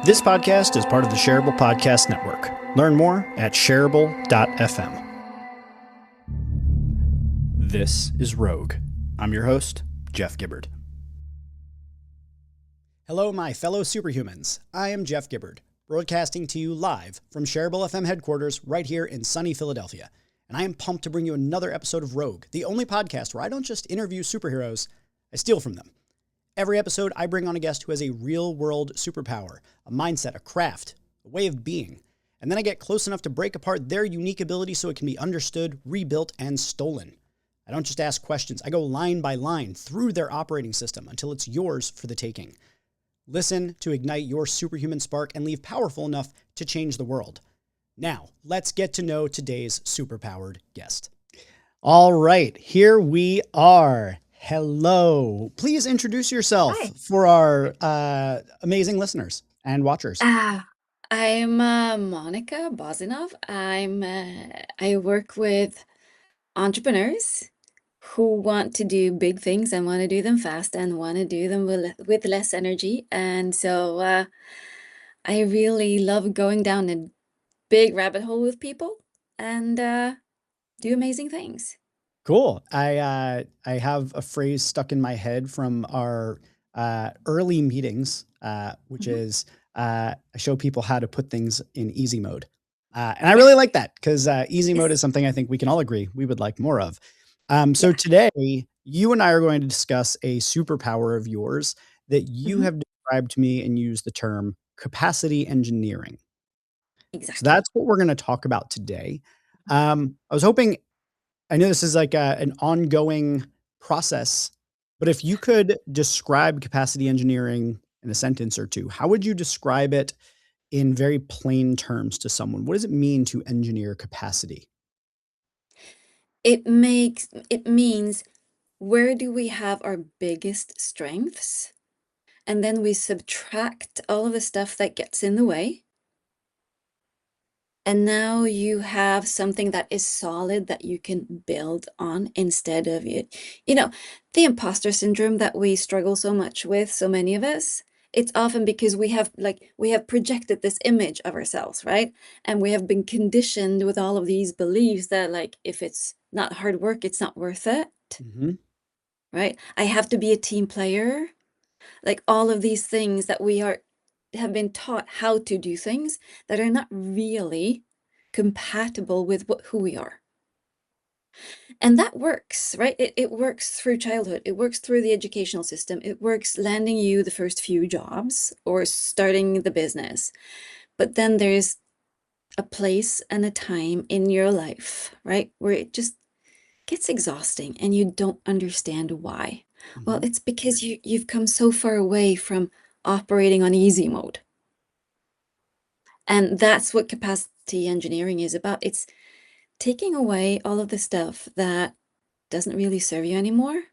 This podcast is part of the Shareable Podcast Network. Learn more at shareable.fm. This is Rogue. I'm your host, Jeff Gibbard. Hello, my fellow superhumans. I am Jeff Gibbard, broadcasting to you live from Shareable FM headquarters right here in sunny Philadelphia. And I am pumped to bring you another episode of Rogue, the only podcast where I don't just interview superheroes, I steal from them. Every episode, I bring on a guest who has a real-world superpower, a mindset, a craft, a way of being. And then I get close enough to break apart their unique ability so it can be understood, rebuilt, and stolen. I don't just ask questions. I go line by line through their operating system until it's yours for the taking. Listen to ignite your superhuman spark and leave powerful enough to change the world. Now, let's get to know today's superpowered guest. All right, here we are. Hello. Please introduce yourself Hi. for our amazing listeners and watchers. I'm Monica Bozinov. I work with entrepreneurs who want to do big things and want to do them fast and want to do them with less energy. And so I really love going down a big rabbit hole with people and do amazing things. Cool. I have a phrase stuck in my head from our early meetings, which Mhm. is I show people how to put things in easy mode. And I really like that because easy mode Yes. is something I think we can all agree we would like more of. So Yeah. today, you and I are going to discuss a superpower of yours that you Mhm. have described to me and used the term capacity engineering. So Exactly. that's what we're going to talk about today. I was hoping I know this is like an ongoing process, but if you could describe capacity engineering in a sentence or two, how would you describe it in very plain terms to someone? What does it mean to engineer capacity? It means, where do we have our biggest strengths? And then we subtract all of the stuff that gets in the way. And now you have something that is solid that you can build on instead of it. The imposter syndrome that we struggle so much with, so many of us, it's often because we have projected this image of ourselves, right? And we have been conditioned with all of these beliefs that, like, if it's not hard work, it's not worth it, Mhm. right? I have to be a team player. Like, all of these things that have been taught how to do things that are not really compatible with who we are. And that works, right? It works through childhood. It works through the educational system. It works landing you the first few jobs or starting the business. But then there's a place and a time in your life, right, where it just gets exhausting and you don't understand why. Well, Mhm. it's because you've come so far away from operating on easy mode. And that's what capacity engineering is about. It's taking away all of the stuff that doesn't really serve you anymore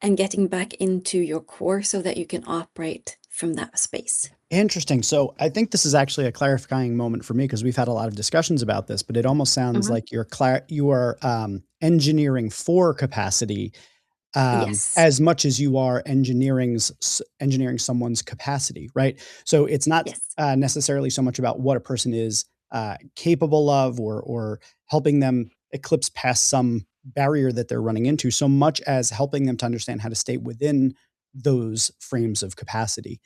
and getting back into your core so that you can operate from that space. Interesting. So I think this is actually a clarifying moment for me because we've had a lot of discussions about this, but it almost sounds Mhm. like you are engineering for capacity Yes. as much as you are engineering someone's capacity, right? So it's not Yes. necessarily so much about what a person is capable of, or helping them eclipse past some barrier that they're running into, so much as helping them to understand how to stay within those frames of capacity.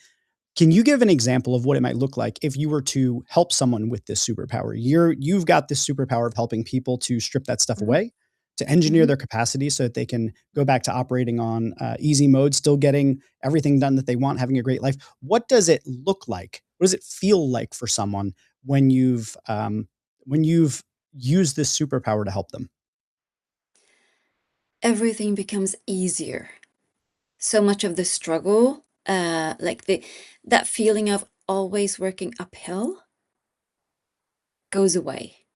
Can you give an example of what it might look like if you were to help someone with this superpower? You've got this superpower of helping people to strip that stuff Mhm. away, to engineer Mhm. their capacity so that they can go back to operating on easy mode, still getting everything done that they want, having a great life. What does it look like? What does it feel like for someone when you've used this superpower to help them? Everything becomes easier. So much of the struggle, like that feeling of always working uphill, goes away.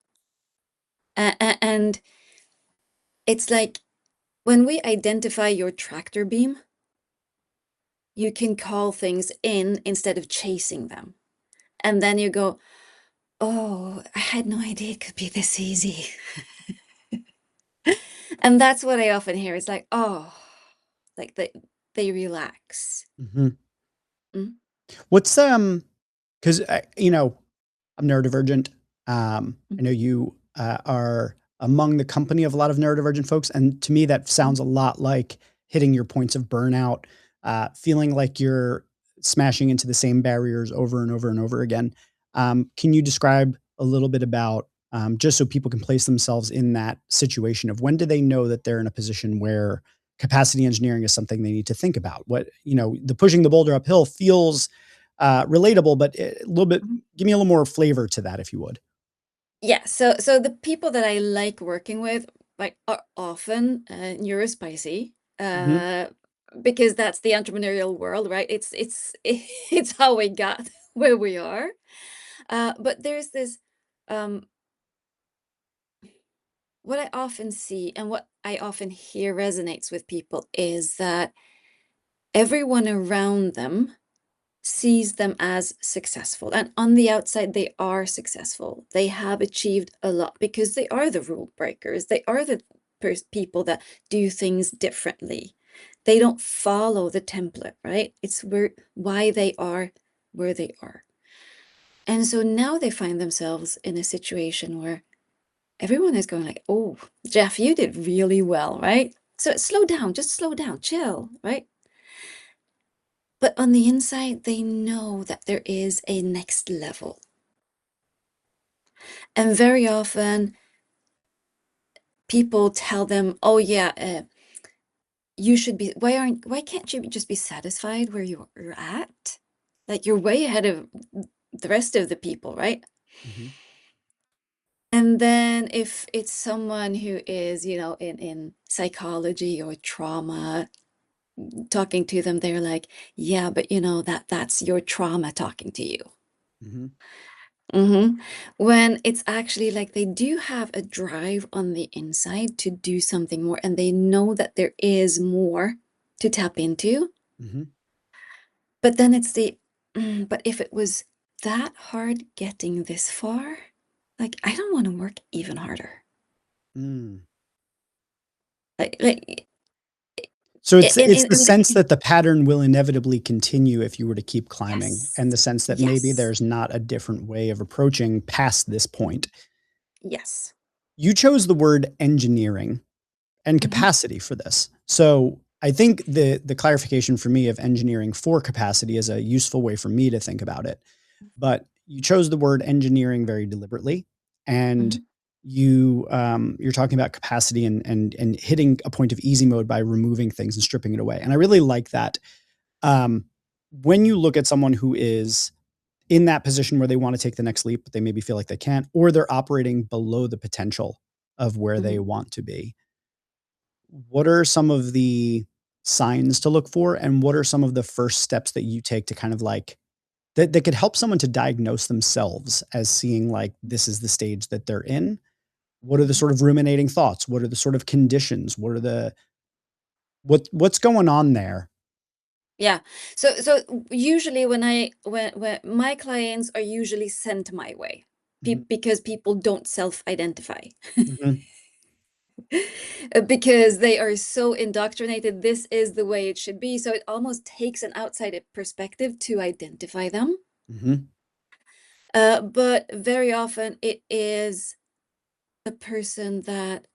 And it's like, when we identify your tractor beam, you can call things in instead of chasing them. And then you go, oh, I had no idea it could be this easy. And that's what I often hear. It's like, oh, like they relax. Mhm. Mm. What's because I'm neurodivergent. I know you are among the company of a lot of neurodivergent folks, and to me, that Mhm. sounds a lot like hitting your points of burnout, feeling like you're smashing into the same barriers over and over and over again. Can you describe a little bit about just so people can place themselves in that situation of when do they know that they're in a position where capacity engineering is something they need to think about? What the pushing the boulder uphill feels relatable, but a little bit. Mhm. Give me a little more flavor to that, if you would. Yeah, so the people that I like working with, like, are often neurospicy, Hmm. uh, because that's the entrepreneurial world, right? It's it's how we got where we are. But there's this, um, what I often see and what I often hear resonates with people is that everyone around them sees them as successful. And on the outside, they are successful. They have achieved a lot because they are the rule breakers. They are the people that do things differently. They don't follow the template, right? It's why they are where they are. And so now they find themselves in a situation where everyone is going like, "Oh, Jeff, you did really well, right? So slow down, just slow down, chill, right?" But on the inside, they know that there is a next level. And very often, people tell them, "Oh yeah, you should be. Why can't you just be satisfied where you're at? Like you're way ahead of the rest of the people, right?" Hmm. And then if it's someone who is, in psychology or trauma, talking to them, they're like, "Yeah, but that's your trauma talking to you." Hmm. Mhm. When it's actually like they do have a drive on the inside to do something more, and they know that there is more to tap into. Hmm. But then it's but if it was that hard getting this far, like I don't want to work even harder. Mm. Like So it's in the sense that the pattern will inevitably continue if you were to keep climbing, and the yes. sense that maybe Yes. there's not a different way of approaching past this point. Yes. You chose the word engineering and Hmm. capacity for this. So I think the clarification for me of engineering for capacity is a useful way for me to think about it. But you chose the word engineering very deliberately, and Hmm. you're talking about capacity and hitting a point of easy mode by removing things and stripping it away. And I really like that. Um, when you look at someone who is in that position where they want to take the next leap, but they maybe feel like they can't, or they're operating below the potential of where they Hmm. want to be, what are some of the signs to look for? And what are some of the first steps that you take to kind of like that could help someone to diagnose themselves as seeing like this is the stage that they're in? What are the sort of ruminating thoughts? What are the sort of conditions? What are the what's going on there? Yeah. So usually when my clients are usually sent my way, Mhm. because people don't self-identify. Mhm. Because they are so indoctrinated, this is the way it should be. So it almost takes an outside perspective to identify them. Mhm. But very often it is a person that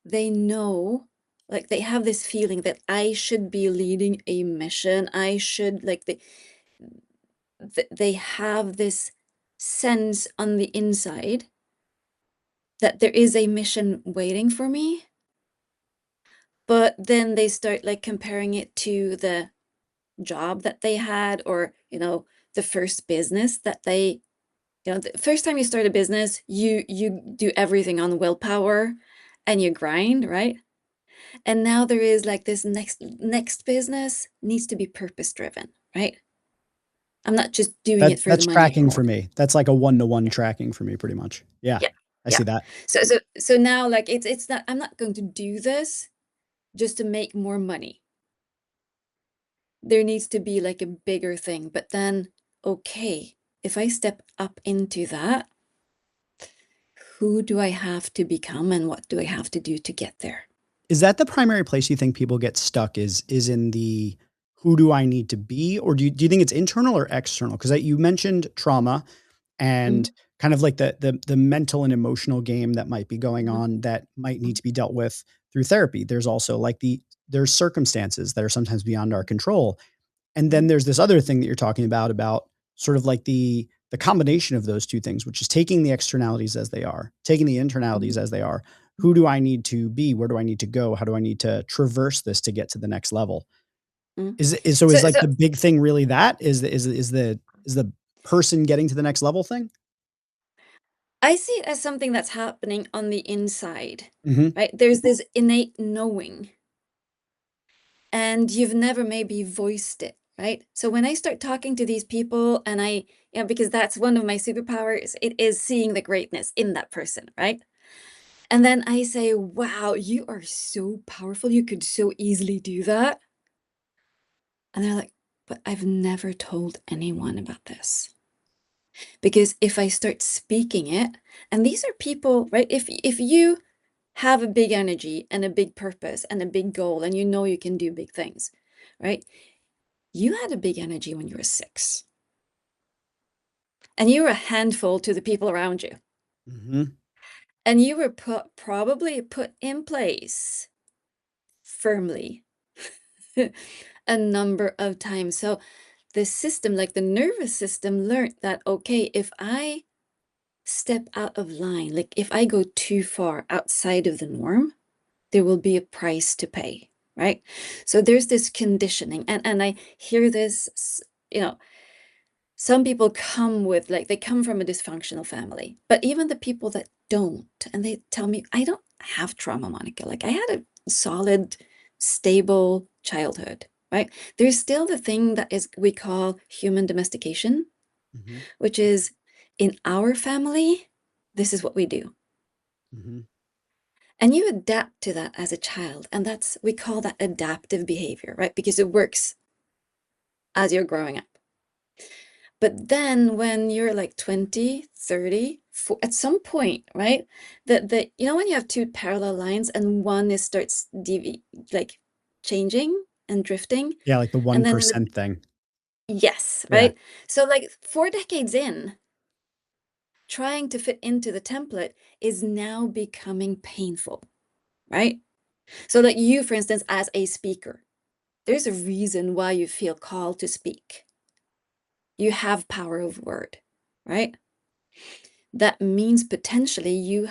they know, like they have this feeling that I should be leading a mission. I should like they have this sense on the inside that there is a mission waiting for me. But then they start like comparing it to the job that they had, or the first business that they, the first time you start a business, you do everything on willpower and you grind, right? And now there is like this next business needs to be purpose driven, right? I'm not just doing it for the That's money tracking anymore. for me. That's like a one-to-one Yeah. tracking for me pretty much. Yeah. Yeah. I Yeah. see that. So now like it's not, I'm not going to do this just to make more money. There needs to be like a bigger thing. But then, okay, if I step up into that, who do I have to become and what do I have to do to get there? Is that the primary place you think people get stuck is in the who do I need to be? Or do you think it's internal or external? Because you mentioned trauma and Mhm, kind of like the mental and emotional game that might be going mhm, on that might need mhm, to be dealt with through therapy. There's also like there's circumstances that are sometimes beyond our control. And then mhm, there's this other thing that you're talking about sort of like the combination of those two things, which is taking the externalities as they are, taking the internalities mhm, as they are. mhm, Who do I need to be? Where do I need to go? How do I need to traverse this to get to the next level? mhm. Is So like the big thing really that is the person getting to the next level thing? I see it as something that's happening on the inside, Mhm. right? There's this innate knowing, and you've never maybe voiced it, right? So when I start talking to these people and because that's one of my superpowers, it is seeing the greatness in that person, right? And then I say, wow, you are so powerful. You could so easily do that. And they're like, but I've never told anyone about this. Because if I start speaking it, and these are people, right? If you have a big energy and a big purpose and a big goal, and you know you can do big things, right? You had a big energy when you were 6, and you were a handful to the people around you, Mhm. and you were probably put in place firmly a number of times. So the system, like the nervous system, learned that, okay, if I step out of line, like if I go too far outside of the norm, there will be a price to pay, right? So there's this conditioning, and I hear this, you know, some people come with, like, they come from a dysfunctional family, but even the people that don't, and they tell me, I don't have trauma, Monica. Like, I had a solid, stable childhood, right? There's still the thing that is we call human domestication, Mhm. which is in our family, this is what we do. Mhm. And you adapt to that as a child. And we call that adaptive behavior, right? Because it works as you're growing up. But then when you're like 20, 30, at some point, right? When you have two parallel lines and one is starts like changing and drifting, Yeah, like the and then in the 1% thing. yes, Yeah. right? So like 4 decades in, trying to fit into the template is now becoming painful, right? So like you, for instance, as a speaker, there's a reason why you feel called to speak. You have power of word, right? That means potentially you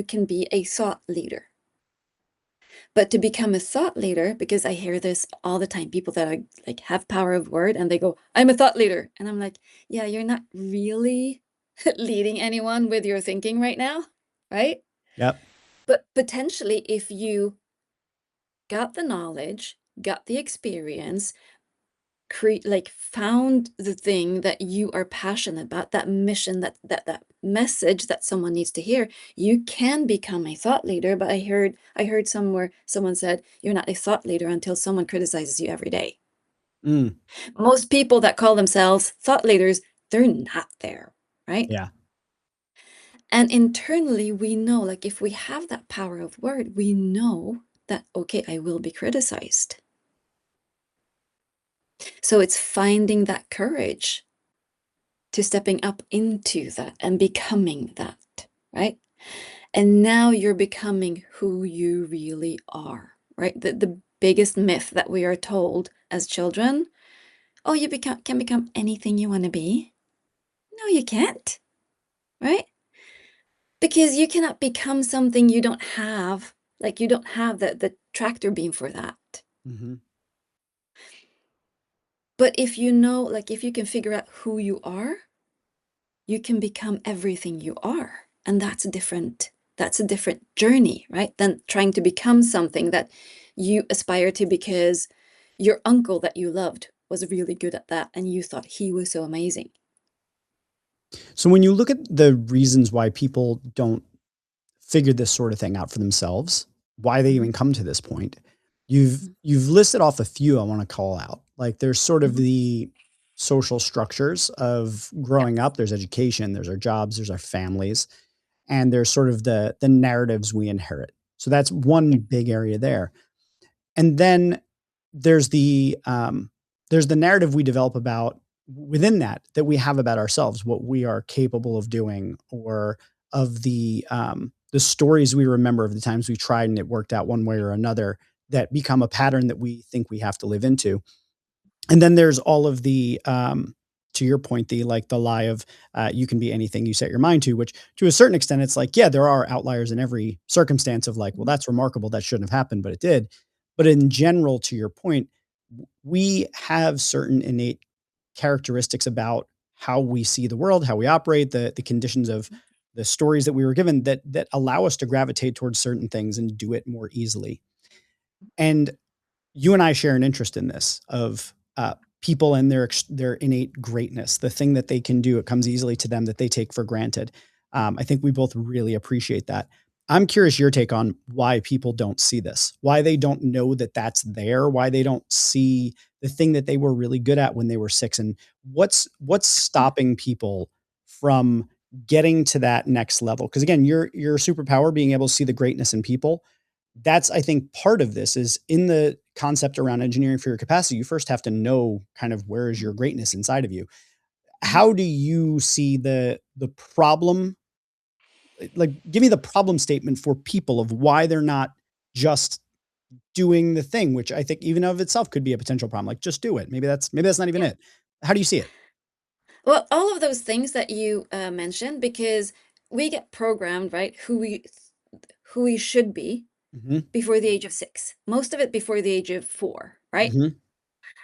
can be a thought leader. But to become a thought leader, because I hear this all the time, people that are like have power of word and they go, I'm a thought leader. And I'm like, yeah, you're not really leading anyone with your thinking right now, right? Yep. But potentially if you got the knowledge, got the experience, like found the thing that you are passionate about, that mission, that message that someone needs to hear, you can become a thought leader. But I heard somewhere someone said you're not a thought leader until someone criticizes you every day. Mm. Most people that call themselves thought leaders, they're not there, right? Yeah. And internally we know, like if we have that power of word, we know that, okay, I will be criticized. So it's finding that courage to stepping up into that and becoming that, right? And now you're becoming who you really are, right? The biggest myth that we are told as children, oh, can become anything you want to be. No, you can't, right? Because you cannot become something you don't have. Like you don't have the tractor beam for that. Mhm. But if you know, like if you can figure out who you are, you can become everything you are. And that's a different journey, right? Than trying to become something that you aspire to because your uncle that you loved was really good at that and you thought he was so amazing. So when you look at the reasons why people don't figure this sort of thing out for themselves, why they Mhm, even come to this point, you've listed off a few I want to call out. Like there's sort of mhm, the social structures of yeah, growing up, there's education, there's our jobs, there's our families, and there's sort of the narratives we inherit. So that's one yeah, big area there. And then there's the there's the narrative we develop about within that we have about ourselves, what we are capable of doing, or of the stories we remember of the times we tried and it worked out one way or another, that become a pattern that we think we have to live into. And then there's all of the to your point, the like the lie of you can be anything you set your mind to, which to a certain extent it's like, yeah, there are outliers in every circumstance of like, well, that's remarkable, that shouldn't have happened, but it did. But in general, to your point, we have certain innate characteristics about how we see the world, how we operate, the conditions of the stories that we were given, that allow us to gravitate towards certain things and do it more easily. And you and I share an interest in this of people and their innate greatness, the thing that they can do. It comes easily to them that they take for granted. I think we both really appreciate that. I'm curious your take on why people don't see this, why they don't know that that's there, why they don't see the thing that they were really good at when they were six, and what's stopping people from getting to that next level. Because again, your superpower, being able to see the greatness in people, that's, I think, part of this is in the concept around engineering for your capacity. You first have to know kind of where is your greatness inside of you. How do you see the problem? Like, give me the problem statement for people of why they're not just doing the thing, which I think even of itself could be a potential problem. Like, just do it. Maybe that's not even Yeah. it. How do you see it? Well, all of those things that you mentioned, because we get programmed, right? Who we should be Hmm. before the age of 6. Most of it before the age of 4, right? Hmm.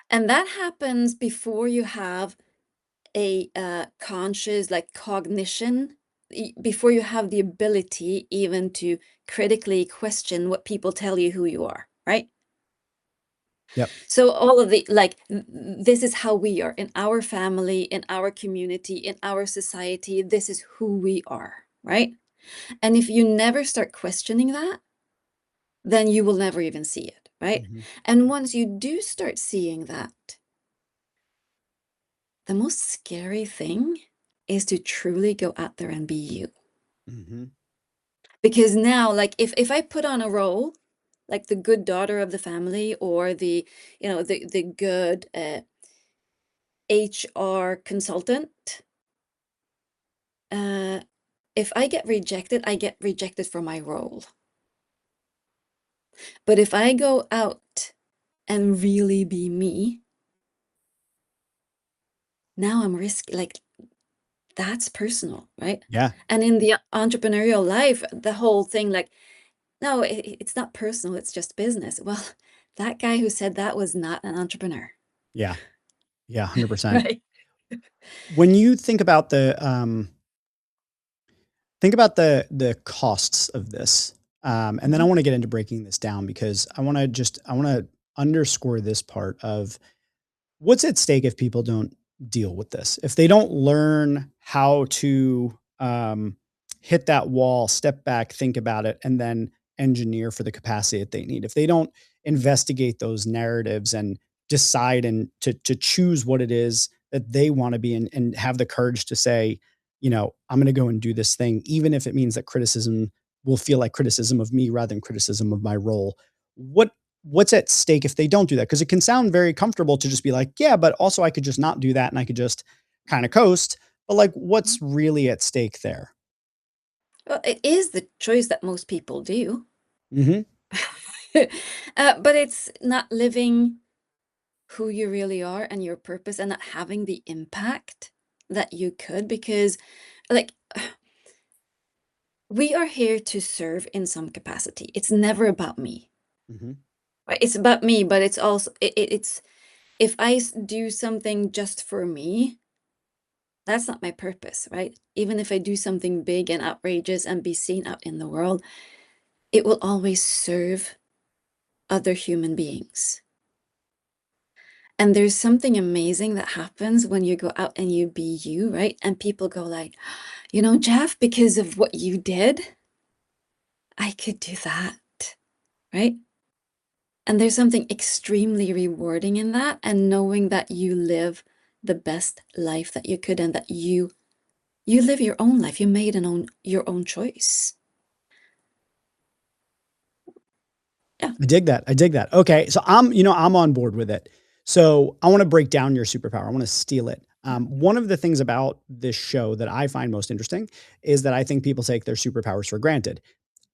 And that happens before you have a conscious like cognition, before you have the ability even to critically question what people tell you who you are, right? Yep. So all of the like this is how we are in our family, in our community, in our society. This is who we are, right? And if you never start questioning that, then you will never even see it, right? Hmm. And once you do start seeing that, the most scary thing is to truly go out there and be you. Hmm. Because now, like if I put on a role, like the good daughter of the family, or the good HR consultant, uh, if I get rejected, I get rejected for my role. But if I go out and really be me, now I'm like that's personal, right? Yeah. And in the entrepreneurial life, the whole thing, like, no, it's not personal, it's just business. Well, that guy who said that was not an entrepreneur, Yeah. Yeah. 100%. right? When you think about the costs of this, and then I Mhm. want to get into breaking this down because I want to underscore this part of what's at stake if people don't deal with this, if they don't learn how to hit that wall, step back, think about it, and then engineer for the capacity that they need. If they don't investigate those narratives and decide and to choose what it is that they want to be, and have the courage to say, I'm going to go and do this thing, even if it means that criticism will feel like criticism of me rather than criticism of my role. What's at stake if they don't do that? Because it can sound very comfortable to just be like, yeah, but also I could just not do that and I could just kind of coast. But like, what's really at stake there? Well, it is the choice that most people do. Hmm. But it's not living who you really are and your purpose, and not having the impact that you could, because like we are here to serve in some capacity. It's never about me, Hmm. right? It's about me, but it's also it's if I do something just for me, that's not my purpose, right? Even if I do something big and outrageous and be seen out in the world, it will always serve other human beings. And there's something amazing that happens when you go out and you be you, right? And people go like, Jeff, because of what you did, I could do that, right? And there's something extremely rewarding in that, and knowing that you live the best life that you could, and that you live your own life. You made your own choice. Yeah. I dig that. I dig that. Okay. So I'm on board with it. So I want to break down your superpower. I want to steal it. One of the things about this show that I find most interesting is that I think people take their superpowers for granted.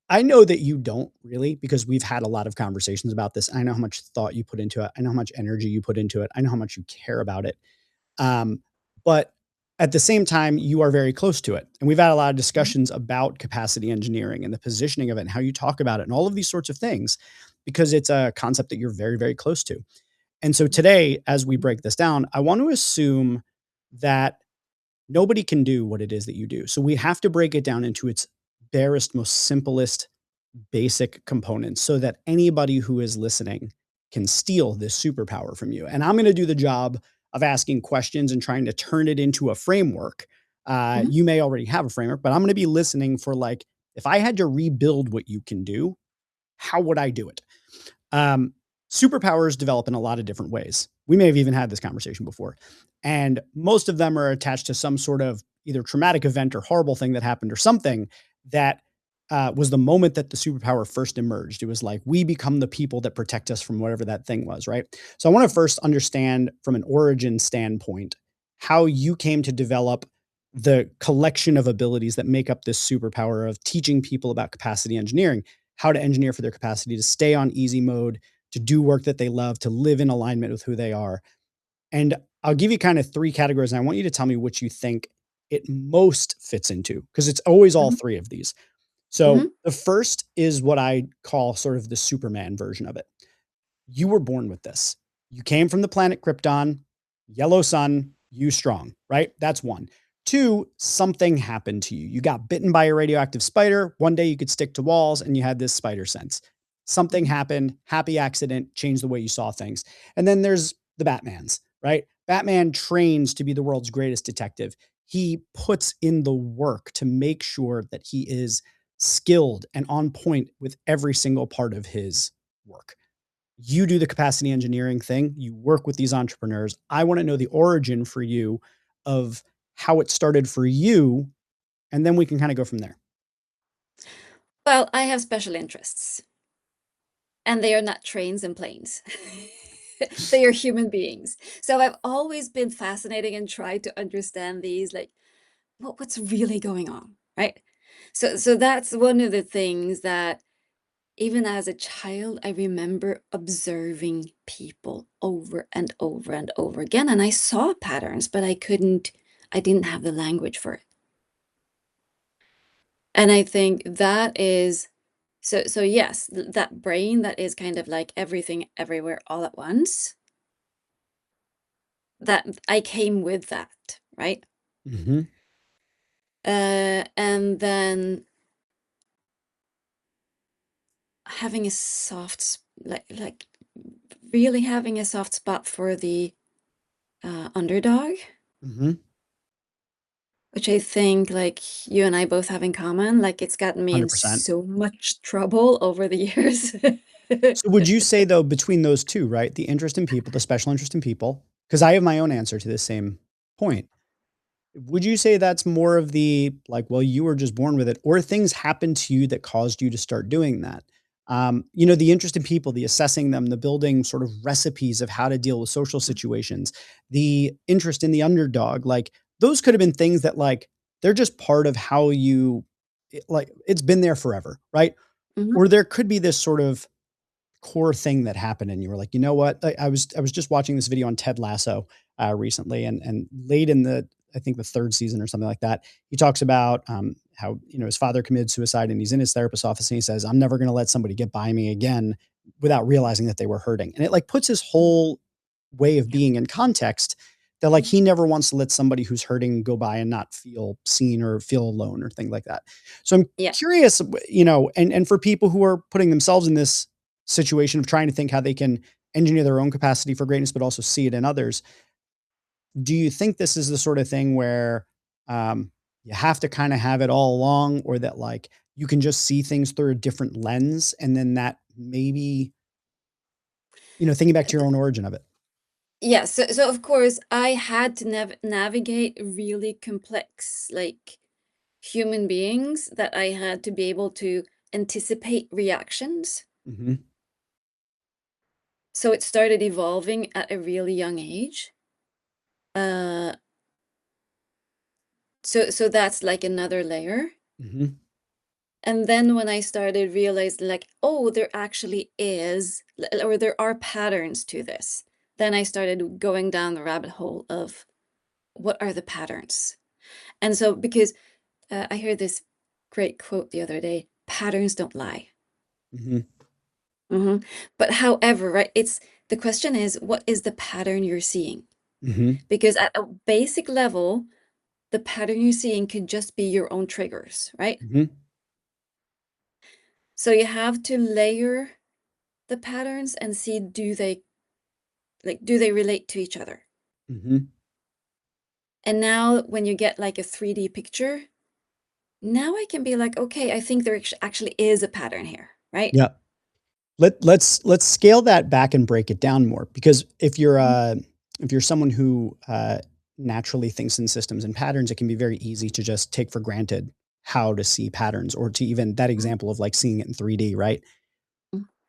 I know that you don't really, because we've had a lot of conversations about this. I know how much thought you put into it. I know how much energy you put into it. I know how much you care about it. Um, but at the same time, you are very close to it. And we've had a lot of Mhm. discussions about capacity engineering and the positioning of it and how you talk about it and all of these sorts of things, because it's a concept that you're very, very close to. And so today, as we break this down, I want to assume that nobody can do what it is that you do. So we have to break it down into its barest, most simplest, basic components so that anybody who is listening can steal this superpower from you. And I'm going to do the job of asking questions and trying to turn it into a framework. Mhm. You may already have a framework, but I'm going to be listening for like, if I had to rebuild what you can do, how would I do it? Um, Superpowers develop in a lot of different ways. We may have even had this conversation before. And most of them are attached to some sort of either traumatic event or horrible thing that happened or something that was the moment that the superpower first emerged. It was like we become the people that protect us from whatever that thing was, right? So I want to first understand from an origin standpoint how you came to develop the collection of abilities that make up this superpower of teaching people about capacity engineering, how to engineer for their capacity to stay on easy mode, to do work that they love, to live in alignment with who they are. And I'll give you kind of three categories, and I want you to tell me which you think it most fits into, because it's always all Mhm. three of these. So Mhm. the first is what I call sort of the Superman version of it. You were born with this. You came from the planet Krypton, yellow sun, you strong, right? That's one. Two, something happened to you. You got bitten by a radioactive spider. One day you could stick to walls and you had this spider sense. Something Mhm. happened, happy accident, changed the way you saw things. And then there's the Batmans, right? Batman trains to be the world's greatest detective. He puts in the work to make sure that he is skilled and on point with every single part of his work. You do the capacity engineering thing, you work with these entrepreneurs. I want to know the origin for you of how it started for you, and then we can kind of go from there. Well, I have special interests, and they are not trains and planes. They are human beings. So I've always been fascinating and tried to understand these, like, what's really going on, right? So that's one of the things that even as a child, I remember observing people over and over and over again, and I saw patterns, but I didn't have the language for it. And I think that is so yes, that brain that is kind of like everything everywhere all at once, that I came with that, right? Mhm. And then having a like really having a soft spot for the underdog, Mhm. which I think like you and I both have in common. Like it's gotten me in 100%. so much trouble over the years. So would you say though between those two, right? The interest in people, the special interest in people, because I have my own answer to the same point. Would you say that's more of the like, well, you were just born with it, or things happened to you that caused you to start doing that? The interest in people, the assessing them, the building sort of recipes of how to deal with social situations, the interest in the underdog, like those could have been things that like they're just part of how like it's been there forever, right? Mhm. Or there could be this sort of core thing that happened and you were like, "You know what?" I was just watching this video on Ted Lasso, recently and late in the I think the 3rd season or something like that, he talks about, how, his father committed suicide and he's in his therapist's office and he says, "I'm never gonna let somebody get by me again without realizing that they were hurting." And it, like, puts his whole way of Yeah. being in context that, like, Mhm. he never wants to let somebody who's hurting go by and not feel seen or feel alone or things like that. So I'm Yeah. curious, and for people who are putting themselves in this situation of trying to think how they can engineer their own capacity for greatness, but also see it in others. Do you think this is the sort of thing where you have to kind of have it all along, or that like you can just see things through a different lens, and then that maybe thinking back to your own origin of it? Yeah, so of course I had to navigate really complex like human beings that I had to be able to anticipate reactions. Hmm. So it started evolving at a really young age. So that's like another layer. Mm-hmm. And then when I started realizing like, oh, there actually is, or there are patterns to this, then I started going down the rabbit hole of what are the patterns? And so, because I heard this great quote the other day, patterns don't lie. Mm-hmm. But however, right, the question is, what is the pattern you're seeing? Mm-hmm. Because at a basic level, the pattern you're seeing could just be your own triggers, right? Mm-hmm. So you have to layer the patterns and see, do they relate to each other? Mm-hmm. And now when you get like a 3D picture, now I can be like, okay, I think there actually is a pattern here, right? Yeah. Let's scale that back and break it down more, because if you're someone who naturally thinks in systems and patterns, it can be very easy to just take for granted how to see patterns, or to even that example of like seeing it in 3D, right?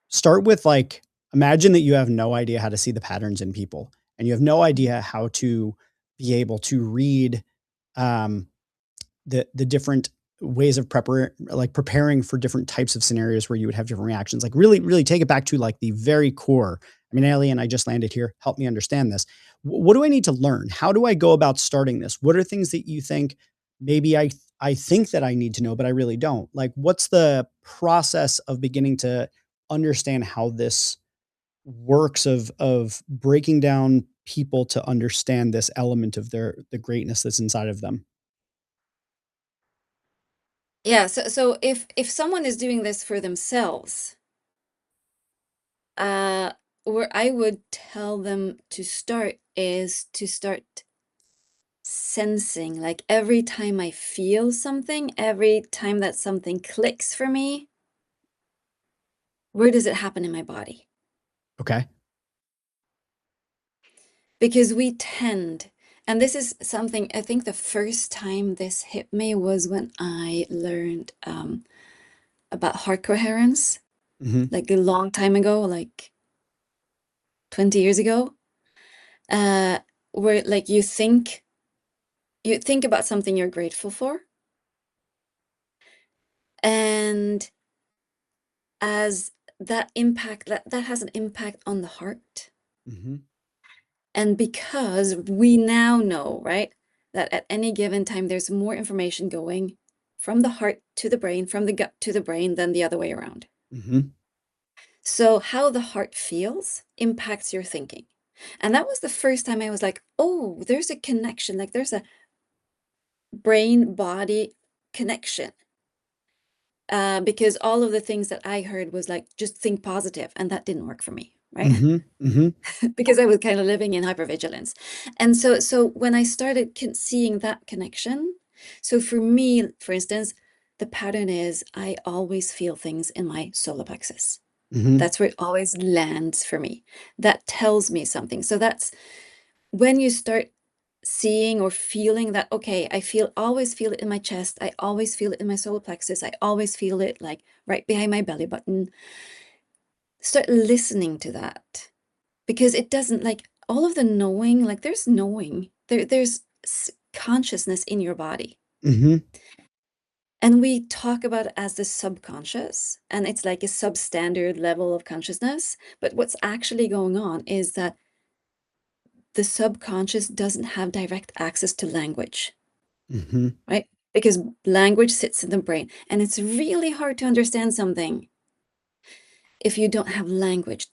Start with like, imagine that you have no idea how to see the patterns in people, and you have no idea how to be able to read um, the different ways of preparing for different types of scenarios where you would have different reactions. Like really take it back to like the very core. I mean, Alien, I just landed here. Help me understand this. What do I need to learn? How do I go about starting this? What are things that you think maybe I think that I need to know, but I really don't? Like, what's the process of beginning to understand how this works, of breaking down people to understand this element of the greatness that's inside of them? Yeah, so if someone is doing this for themselves, uh, where I would tell them to start is to start sensing, like every time I feel something, every time that something clicks for me, where does it happen in my body? Okay. Because we tend, and this is something, I think the first time this hit me was when I learned about heart coherence, Hmm. like a long time ago, like 20 years ago, uh, where like you think about something you're grateful for, and as that impact, that has an impact on the heart. Hmm. And because we now know, right, that at any given time there's more information going from the heart to the brain, from the gut to the brain, than the other way around. Hmm. So how the heart feels impacts your thinking. And that was the first time I was like, oh, there's a connection, like there's a brain body connection. Because all of the things that I heard was like, just think positive, and that didn't work for me, right? Hmm. Hmm. Because I was kind of living in hypervigilance. And so when I started seeing that connection, so for me, for instance, the pattern is I always feel things in my solar plexus. Hmm. That's where it always lands for me. That tells me something. So that's when you start seeing or feeling that, okay, always feel it in my chest. I always feel it in my solar plexus. I always feel it like right behind my belly button. Start listening to that, because it doesn't, like, all of the knowing, like there's knowing, there's consciousness in your body. Hmm. And we talk about it as the subconscious, and it's like a substandard level of consciousness. But what's actually going on is that the subconscious doesn't have direct access to language, Hmm. right? Because language sits in the brain, and it's really hard to understand something if you don't have language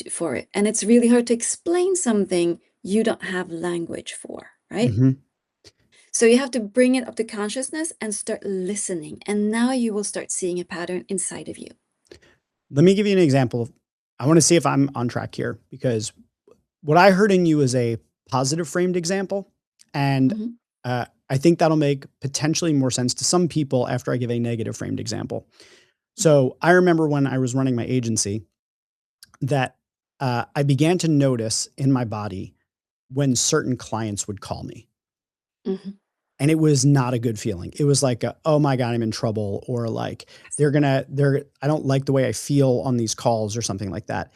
for it. And it's really hard to explain something you don't have language for, right? Hmm. So you have to bring it up to consciousness and start listening. And now you will start seeing a pattern inside of you. Let me give you an example. I want to see if I'm on track here, because what I heard in you is a positive framed example. And Mhm. I think that'll make potentially more sense to some people after I give a negative framed example. Mhm. So I remember when I was running my agency that I began to notice in my body when certain clients would call me. Mhm. And it was not a good feeling. It was like, oh my God, I'm in trouble. Or like, I don't like the way I feel on these calls, or something like that.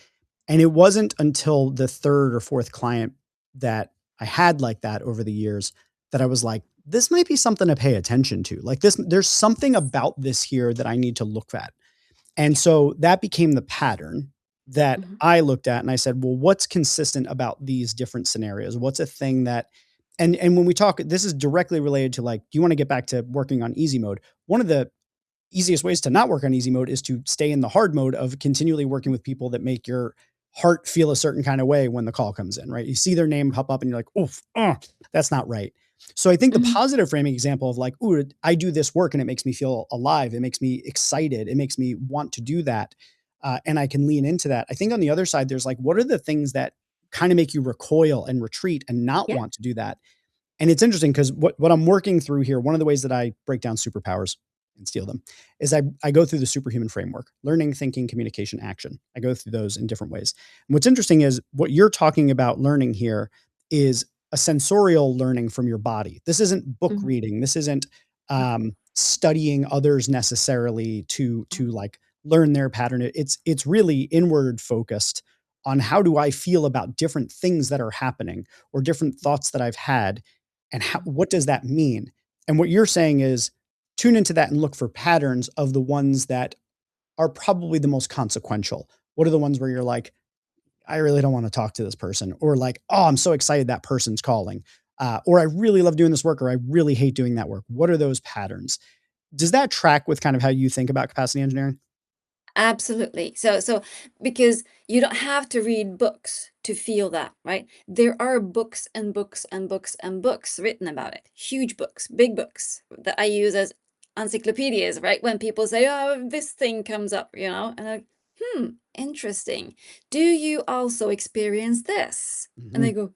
And it wasn't until the third or fourth client that I had like that over the years that I was like, this might be something to pay attention to. Like this, there's something about this here that I need to look at. And Yeah. so that became the pattern that Mhm. I looked at and I said, well, what's consistent about these different scenarios? What's a thing that and when we talk, this is directly related to like, do you want to get back to working on easy mode? One of the easiest ways to not work on easy mode is to stay in the hard mode of continually working with people that make your heart feel a certain kind of way when the call comes in, right? You see their name pop up and you're like, oof, that's not right. So I think the Mhm. positive framing example of like, ooh, I do this work and it makes me feel alive. It makes me excited. It makes me want to do that. And I can lean into that. I think on the other side, there's like, what are the things that kind of make you recoil and retreat and not Yeah. want to do that? And it's interesting because what I'm working through here, one of the ways that I break down superpowers and steal them is I go through the superhuman framework, learning, thinking, communication, action. I go through those in different ways. And what's interesting is what you're talking about learning here is a sensorial learning from your body. This isn't book Mhm. reading. This isn't Mhm. studying others necessarily to Mhm. like learn their pattern. It's really inward focused on how do I feel about different things that are happening or different thoughts that I've had and Mhm. what does that mean? And what you're saying is tune into that and look for patterns of the ones that are probably the most consequential. What are the ones where you're like, I really don't want to talk to this person, or like, oh, I'm so excited that person's calling, or I really love doing this work, or I really hate doing that work. What are those patterns? Does that track with kind of how you think about capacity engineering? Absolutely. So because you don't have to read books to feel that, right? There are books and books and books and books written about it. Huge books, big books that I use as encyclopedias, right? When people say, "Oh, this thing comes up," and I'm like, interesting. Do you also experience this? And Hmm. they go,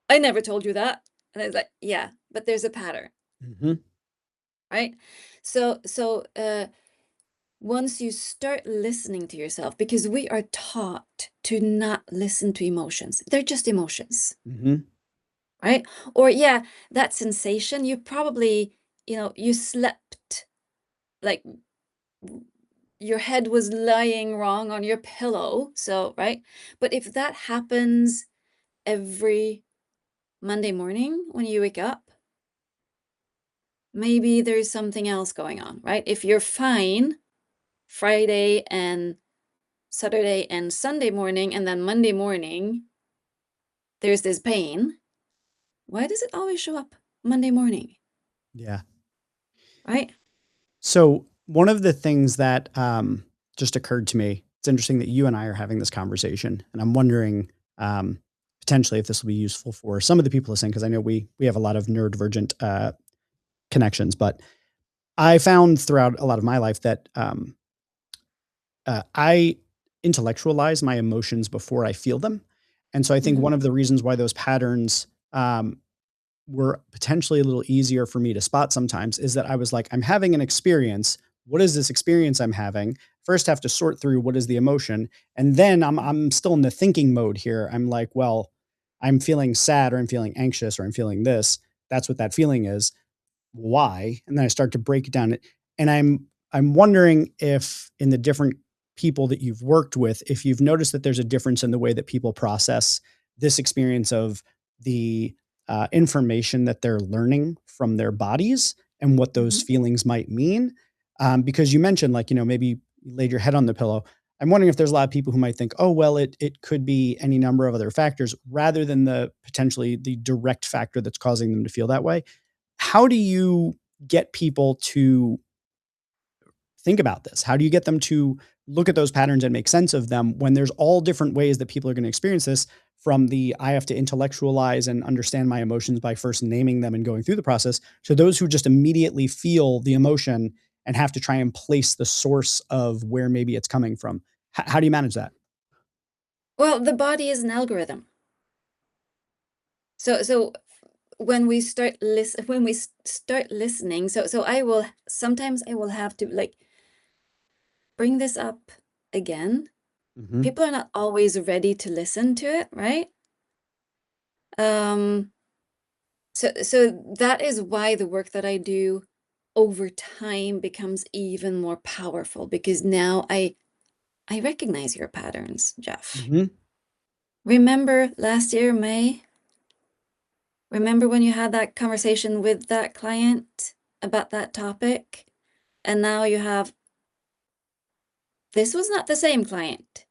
"I never told you that." And I was like, "Yeah, but there's a pattern, Hmm. right?" So once you start listening to yourself, because we are taught to not listen to emotions, they're just emotions, Hmm. right? Or, yeah, that sensation, you probably, you slept like your head was lying wrong on your pillow. So, right? But if that happens every Monday morning when you wake up, maybe there's something else going on, right? If you're fine Friday and Saturday and Sunday morning, and then Monday morning, there's this pain. Why does it always show up Monday morning? Yeah. Right? So one of the things that just occurred to me, it's interesting that you and I are having this conversation, and I'm wondering um, potentially if this will be useful for some of the people listening, because I know we have a lot of neurodivergent connections. But I found throughout a lot of my life that I intellectualize my emotions before I feel them, and so I think Mm-hmm. one of the reasons why those patterns were potentially a little easier for me to spot sometimes is that I was like, I'm having an experience. What is this experience I'm having? First, have to sort through what is the emotion, and then I'm still in the thinking mode here. I'm like, well, I'm feeling sad, or I'm feeling anxious, or I'm feeling this. That's what that feeling is. Why? And then I start to break it down. And I'm wondering if in the different people that you've worked with, if you've noticed that there's a difference in the way that people process this experience of the information that they're learning from their bodies and what those Mm-hmm. feelings might mean. Because you mentioned, like, maybe you laid your head on the pillow. I'm wondering if there's a lot of people who might think, oh, well, it could be any number of other factors rather than the potentially the direct factor that's causing them to feel that way. How do you get people to think about this? How do you get them to look at those patterns and make sense of them when there's all different ways that people are going to experience this, from the I have to intellectualize and understand my emotions by first naming them and going through the process, to those who just immediately feel the emotion and have to try and place the source of where maybe it's coming from? How do you manage that? Well, the body is an algorithm. So when we start listening, so I will have to like bring this up again. Hmm. People are not always ready to listen to it, right? Um, so that is why the work that I do over time becomes even more powerful, because now I I recognize your patterns, Jeff. Mm-hmm. Remember last year, May? Remember when you had that conversation with that client about that topic? And now you have, this was not the same client.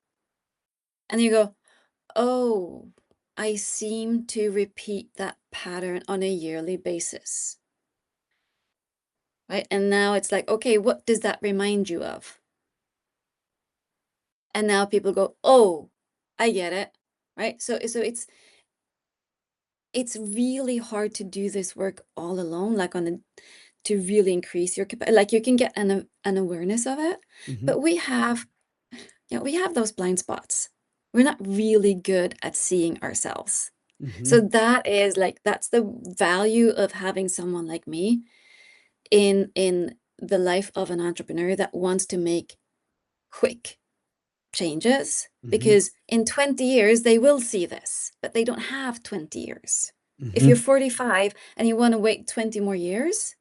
And you go, oh, I seem to repeat that pattern on a yearly basis. Right? And now it's like, okay, what does that remind you of? And now people go, oh, I get it. Right? So it's really hard to do this work all alone, like to really increase your capacity. Like you can get an awareness of it, Mm-hmm. but we have those blind spots. We're not really good at seeing ourselves. Mm-hmm. So that's the value of having someone like me in the life of an entrepreneur that wants to make quick changes, Mm-hmm. because in 20 years they will see this, but they don't have 20 years. If Mm-hmm. you're 45 and you want to wait 20 more years,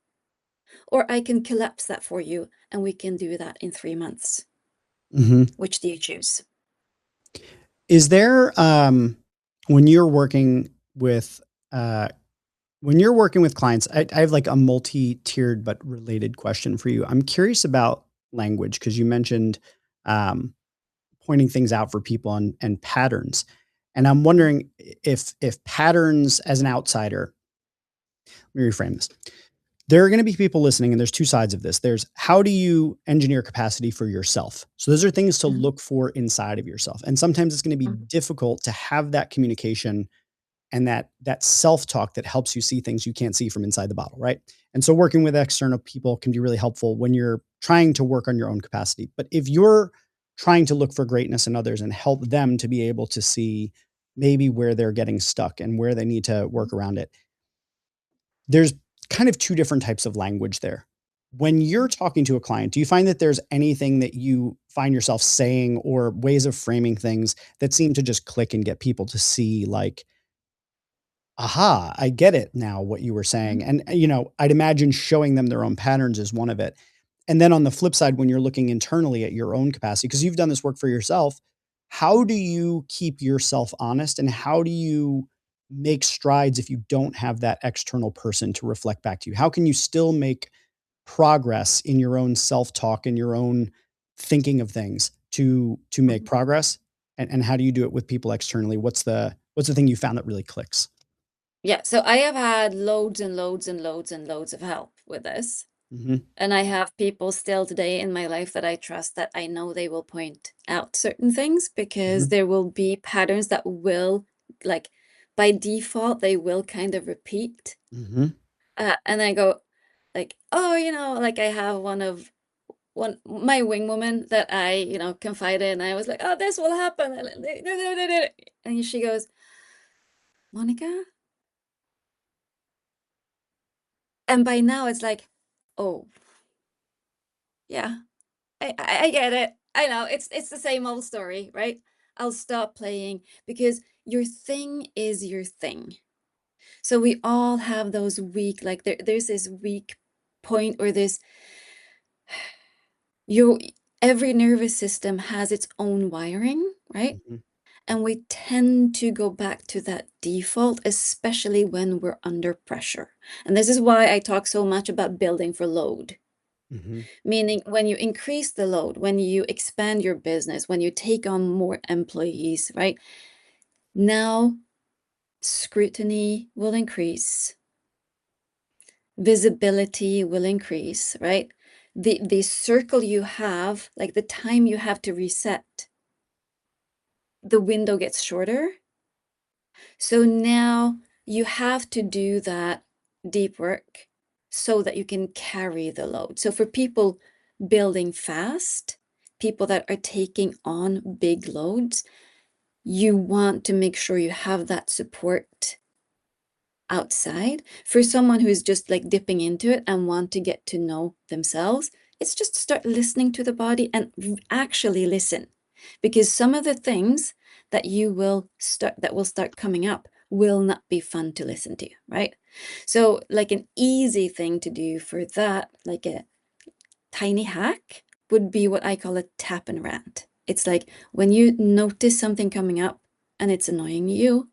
or I can collapse that for you and we can do that in 3 months. Mm-hmm. Which do you choose? Is there, when you're working with clients, I have like a multi-tiered but related question for you. I'm curious about language because you mentioned um, pointing things out for people and patterns. And I'm wondering if patterns as an outsider, let me reframe this. There are going to be people listening, and there's two sides of this. There's how do you engineer capacity for yourself? So those are things to look for inside of yourself. And sometimes it's going to be difficult to have that communication and that self-talk that helps you see things you can't see from inside the bottle, right? And so working with external people can be really helpful when you're trying to work on your own capacity. But if you're trying to look for greatness in others and help them to be able to see maybe where they're getting stuck and where they need to work around it, there's kind of two different types of language there. When you're talking to a client, do you find that there's anything that you find yourself saying or ways of framing things that seem to just click and get people to see like, aha, I get it now what you were saying. And, I'd imagine showing them their own patterns is one of it. And then on the flip side, when you're looking internally at your own capacity, because you've done this work for yourself, how do you keep yourself honest and how do you make strides if you don't have that external person to reflect back to you? How can you still make progress in your own self-talk and your own thinking of things to make progress? And how do you do it with people externally? What's the thing you found that really clicks? Yeah, so I have had loads and loads and loads and loads of help with this. Mm-hmm. And I have people still today in my life that I trust, that I know they will point out certain things, because there will be patterns that will, like, by default, they will kind of repeat. Mm-hmm. And I go, like, oh, like I have my wing woman that I, confide in. I was like, oh, this will happen. And she goes, Monica? And by now it's like, oh, yeah, I get it. I know it's the same old story, right? I'll stop playing, because your thing is your thing. So we all have those weak, like there's this weak point, or every nervous system has its own wiring, right? Mm-hmm. And we tend to go back to that default, especially when we're under pressure. And this is why I talk so much about building for load. Mm-hmm. Meaning when you increase the load, when you expand your business, when you take on more employees, right? Now, scrutiny will increase, visibility will increase, right? The circle you have, like the time you have to reset, the window gets shorter. So now you have to do that deep work so that you can carry the load. So for people building fast, people that are taking on big loads, you want to make sure you have that support outside. For someone who's just like dipping into it and want to get to know themselves, it's just start listening to the body and actually listen, because some of the things that will start coming up will not be fun to listen to, right? So like an easy thing to do for that, like a tiny hack, would be what I call a tap and rant. It's like when you notice something coming up and it's annoying you,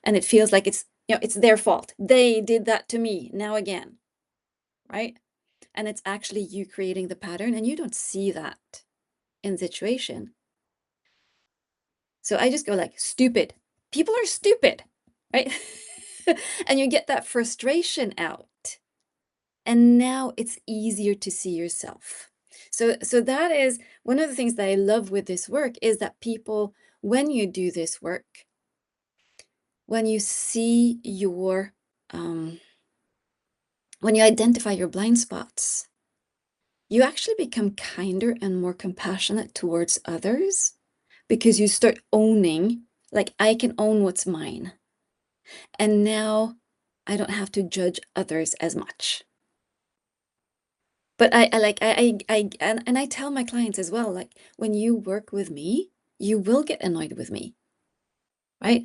and it feels like it's, it's their fault. They did that to me now again, right? And it's actually you creating the pattern, and you don't see that in the situation. So I just go like, stupid. People are stupid, right? And you get that frustration out. And now it's easier to see yourself. So that is one of the things that I love with this work, is that people, when you do this work, when you see your, when you identify your blind spots, you actually become kinder and more compassionate towards others, because you start owning, like, I can own what's mine. And now I don't have to judge others as much. But I tell my clients as well, like, when you work with me, you will get annoyed with me, right?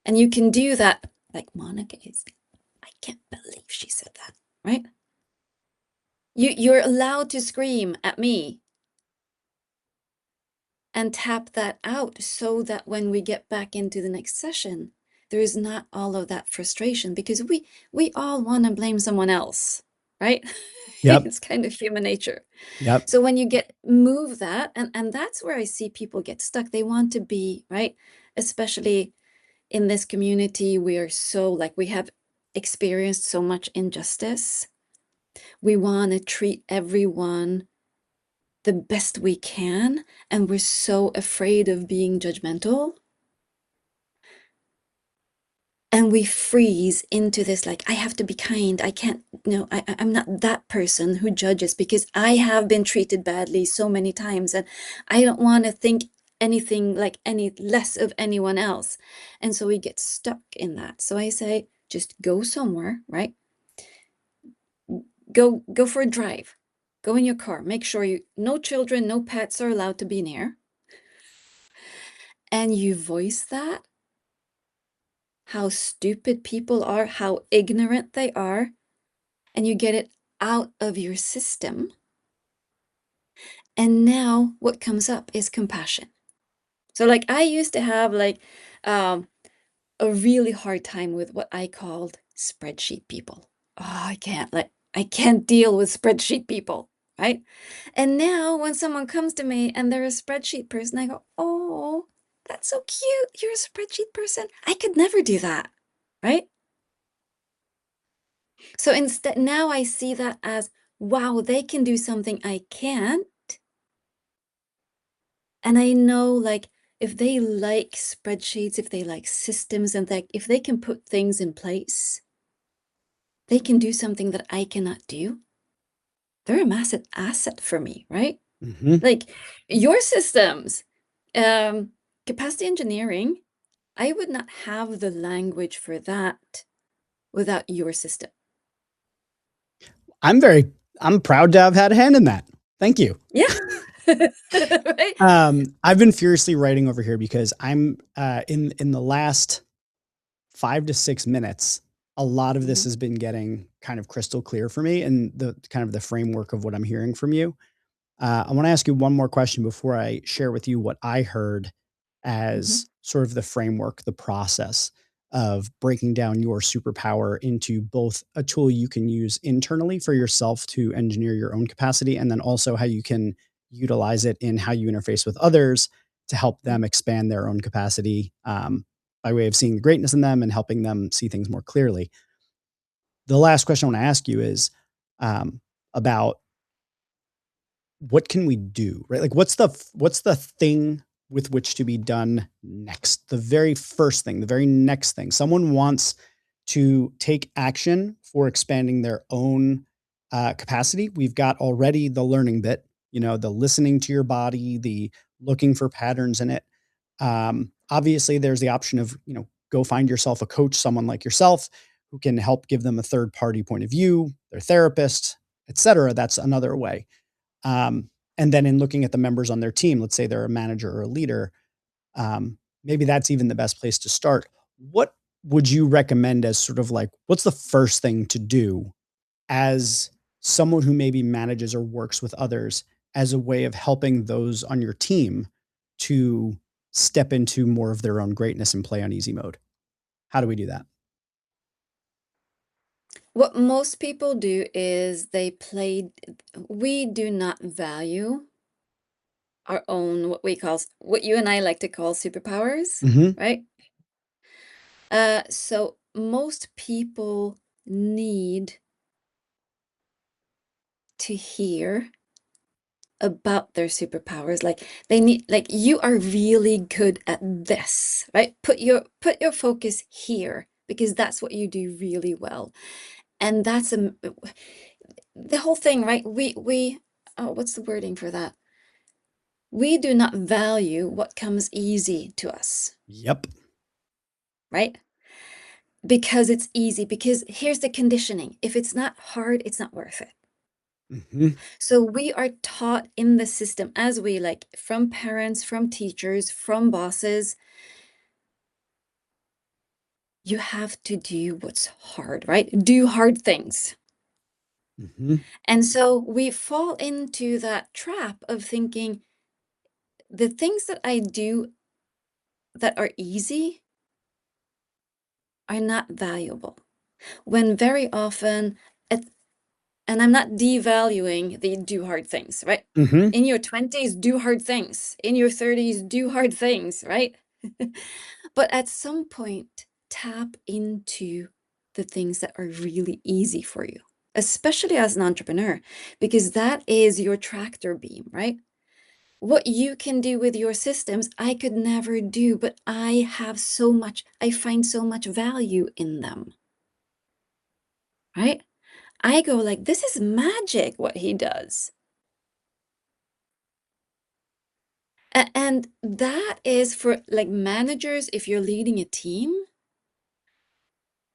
And you can do that. Like, Monica is, I can't believe she said that, right? You're allowed to scream at me and tap that out, so that when we get back into the next session, there is not all of that frustration, because we all want to blame someone else, right? Yep. It's kind of human nature. Yep. So when you move that, and that's where I see people get stuck. They want to be, right? Especially in this community, we are so, like, we have experienced so much injustice. We want to treat everyone the best we can, and we're so afraid of being judgmental. And we freeze into this, like, I have to be kind. I can't, no, I'm not that person who judges, because I have been treated badly so many times, and I don't want to think anything like any less of anyone else. And so we get stuck in that. So I say, just go somewhere, right? Go for a drive. Go in your car. Make sure no children, no pets are allowed to be near. And you voice that, how stupid people are, how ignorant they are, and you get it out of your system. And now what comes up is compassion. So, like, I used to have, like, a really hard time with what I called spreadsheet people. Oh, I can't deal with spreadsheet people, right? And now when someone comes to me and they're a spreadsheet person, I go, oh, that's so cute. You're a spreadsheet person. I could never do that, right? So instead, now I see that as, wow, they can do something I can't. And I know, like, if they like spreadsheets, if they like systems, and if they can put things in place, they can do something that I cannot do. They're a massive asset for me, right? Mm-hmm. Like, your systems, capacity engineering, I would not have the language for that without your system. I'm proud to have had a hand in that. Thank you. Yeah. Right? I've been furiously writing over here because I'm in the last 5 to 6 minutes, a lot of this has been getting kind of crystal clear for me, and the kind of the framework of what I'm hearing from you. I want to ask you one more question before I share with you what I heard as sort of the framework, the process of breaking down your superpower into both a tool you can use internally for yourself to engineer your own capacity, and then also how you can utilize it in how you interface with others to help them expand their own capacity, by way of seeing the greatness in them and helping them see things more clearly. The last question I want to ask you is about what can we do, right? Like, what's the thing with which to be done next? The very first thing, the very next thing. Someone wants to take action for expanding their own capacity. We've got already the learning bit, the listening to your body, the looking for patterns in it. Obviously, there's the option of, go find yourself a coach, someone like yourself who can help give them a third party point of view, their therapist, etc. That's another way. And then in looking at the members on their team, let's say they're a manager or a leader, maybe that's even the best place to start. What would you recommend as sort of like, what's the first thing to do as someone who maybe manages or works with others, as a way of helping those on your team to step into more of their own greatness and play on easy mode? How do we do that? What most people do is we do not value our own, what you and I like to call superpowers, Hmm. right? So most people need to hear about their superpowers. Like they need, like, you are really good at this, right? Put your focus here because that's what you do really well. And that's the whole thing, right? We oh, what's the wording for that? We do not value what comes easy to us, Yep. right? Because it's easy, because here's the conditioning. If it's not hard, it's not worth it. Hmm. So we are taught in the system, as we like, from parents, from teachers, from bosses, you have to do what's hard, right? Do hard things. Hmm. And so we fall into that trap of thinking the things that I do that are easy are not valuable. When very often, and I'm not devaluing the do hard things, right? Hmm. In your 20s, do hard things. In your 30s, do hard things, right? But at some point, tap into the things that are really easy for you, especially as an entrepreneur, because that is your tractor beam, right? What you can do with your systems, I could never do, but I find so much value in them, right? I go like, this is magic what he does. And that is for like managers, if you're leading a team,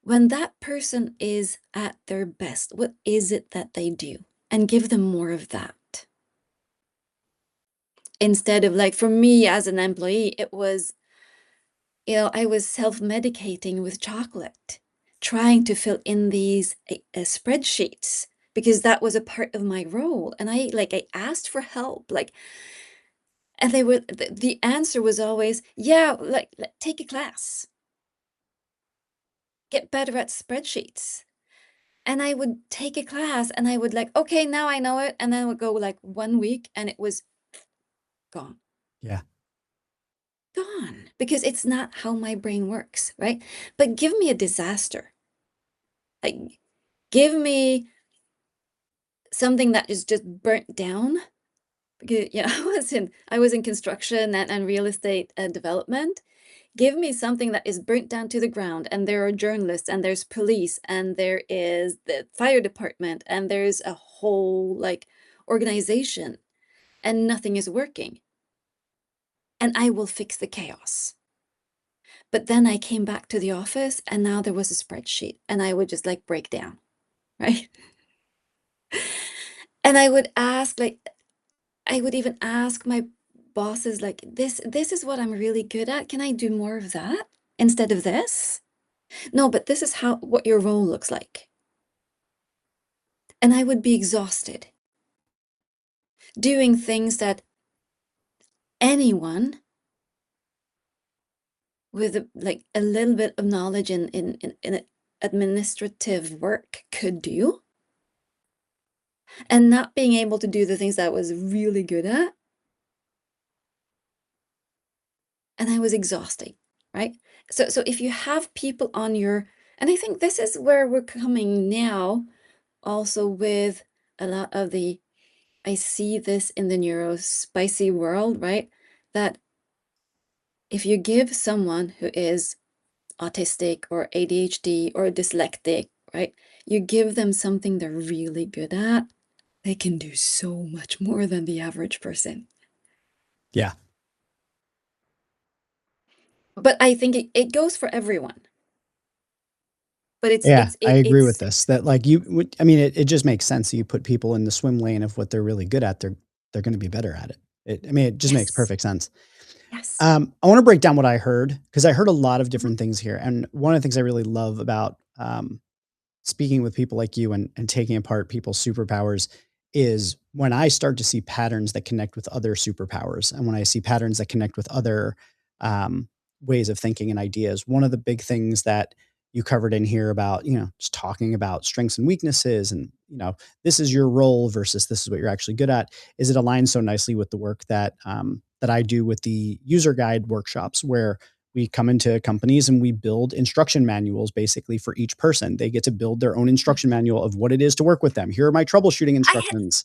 when that person is at their best, what is it that they do? And give them more of that. Instead of, like, for me as an employee, it was, I was self-medicating with chocolate, trying to fill in these spreadsheets because that was a part of my role. And I asked for help, like, and the answer was always, yeah, take a class, get better at spreadsheets. And I would take a class and I would like, okay, now I know it. And then it would go like 1 week and it was gone, Yeah. gone, because it's not how my brain works, right? But give me a disaster. Like, give me something that is just burnt down. Because, I was in construction and real estate development. Give me something that is burnt down to the ground, and there are journalists, and there's police, and there is the fire department, and there's a whole like organization, and nothing is working. And I will fix the chaos. But then I came back to the office, and now there was a spreadsheet, and I would just like break down, right? And I would even ask my bosses, like, this is what I'm really good at. Can I do more of that instead of this? No, but this is what your role looks like. And I would be exhausted doing things that anyone with like a little bit of knowledge in administrative work could do, and not being able to do the things that I was really good at. And I was exhausting, right? So if you have people on your, and I think this is where we're coming now, also with a lot of I see this in the neurospicy world, right? That if you give someone who is autistic or ADHD or dyslexic, right? You give them something they're really good at, they can do so much more than the average person. Yeah. But I think it goes for everyone. But Yeah, I agree with it's this. That like I mean, it just makes sense. You put people in the swim lane of what they're really good at, they're going to be better at it. I mean, it just makes yes, perfect sense. yes. I want to break down what I heard because I heard a lot of Mhm. different things here, and one of the things I really love about speaking with people like you and taking apart people's superpowers is when I start to see patterns that connect with other superpowers, and when I see patterns that connect with other um, ways of thinking and ideas. One of the big things that you covered in here about, just talking about strengths and weaknesses, and this is your role versus this is what you're actually good at, is it aligns so nicely with the work that I do with the user guide workshops, where we come into companies and we build instruction manuals basically for each person. They get to build their own instruction manual of what it is to work with them. Here are my troubleshooting I had instructions.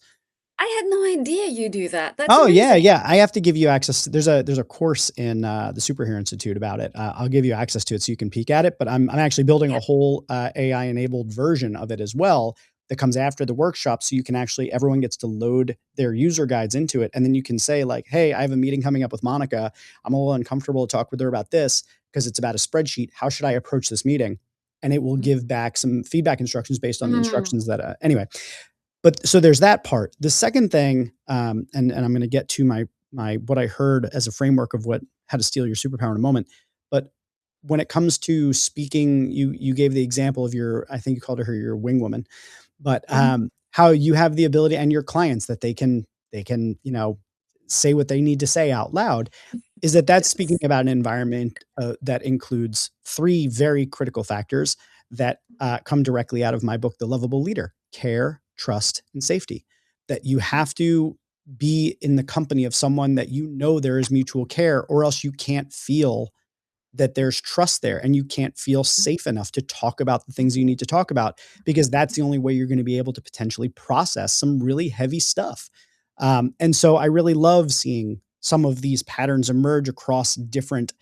I had no idea you do that. That's Oh yeah, amazing. yeah. I have to give you access. There's a course in the Superhero Institute about it. I'll give you access to it so you can peek at it. But I'm actually building Yeah. a whole AI enabled version of it as well that comes after the workshop, so you can actually everyone gets to load their user guides into it, and then you can say like, "Hey, I have a meeting coming up with Monica. I'm a little uncomfortable to talk with her about this because it's about a spreadsheet. How should I approach this meeting?" And it will give back some feedback instructions based on the Mm, instructions that. Anyway, but so there's that part. The second thing, and I'm going to get to my what I heard as a framework of what how to steal your superpower in a moment. But when it comes to speaking, you gave the example of your, I think you called her your wing woman, but mhm. how you have the ability and your clients that they can say what they need to say out loud, is that that's speaking Yes. about an environment that includes three very critical factors that come directly out of my book, The Lovable Leader: care, trust, and safety. That you have to be in the company of someone that there is mutual care, or else you can't feel that there's trust there, and you can't feel safe enough to talk about the things you need to talk about, because that's the only way you're going to be able to potentially process some really heavy stuff. And so I really love seeing some of these patterns emerge across different